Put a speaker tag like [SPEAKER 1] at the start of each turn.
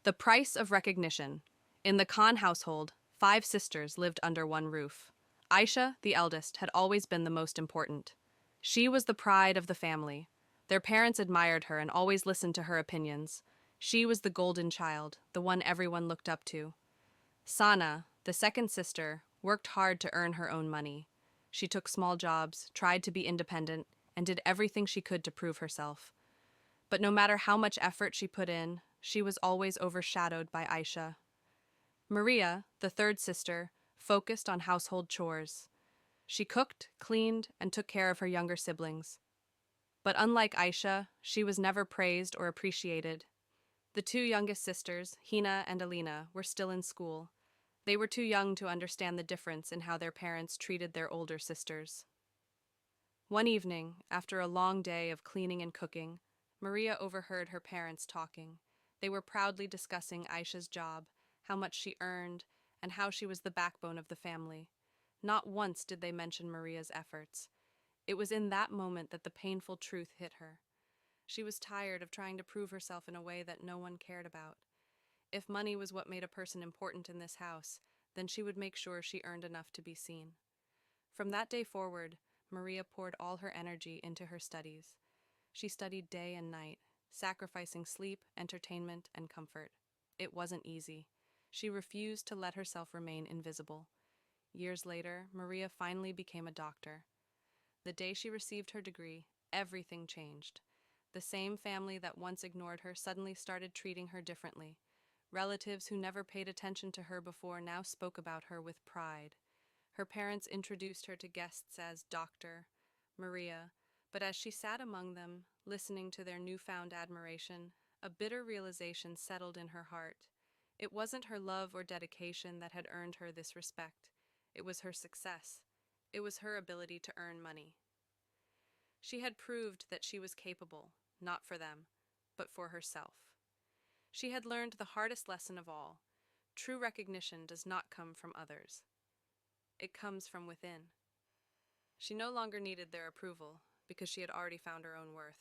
[SPEAKER 1] The price of recognition. In the Khan household, 5 sisters lived under one roof. Aisha, the eldest, had always been the most important. She was the pride of the family. Their parents admired her and always listened to her opinions. She was the golden child, the one everyone looked up to. Sana, the second sister, worked hard to earn her own money. She took small jobs, tried to be independent, and did everything she could to prove herself. But no matter how much effort she put in, she was always overshadowed by Aisha. Maria, the third sister, focused on household chores. She cooked, cleaned, and took care of her younger siblings. But unlike Aisha, she was never praised or appreciated. The 2 youngest sisters, Hina and Alina, were still in school. They were too young to understand the difference in how their parents treated their older sisters. One evening, after a long day of cleaning and cooking, Maria overheard her parents talking. They were proudly discussing Aisha's job, how much she earned, and how she was the backbone of the family. Not once did they mention Maria's efforts. It was in that moment that the painful truth hit her. She was tired of trying to prove herself in a way that no one cared about. If money was what made a person important in this house, then she would make sure she earned enough to be seen. From that day forward, Maria poured all her energy into her studies. She studied day and night, sacrificing sleep, entertainment, and comfort. It wasn't easy. She refused to let herself remain invisible. Years later, Maria finally became a doctor. The day she received her degree, everything changed. The same family that once ignored her suddenly started treating her differently. Relatives who never paid attention to her before now spoke about her with pride. Her parents introduced her to guests as Dr. Maria, but as she sat among them, listening to their newfound admiration, a bitter realization settled in her heart. It wasn't her love or dedication that had earned her this respect. It was her success. It was her ability to earn money. She had proved that she was capable, not for them, but for herself. She had learned the hardest lesson of all. True recognition does not come from others. It comes from within. She no longer needed their approval because she had already found her own worth.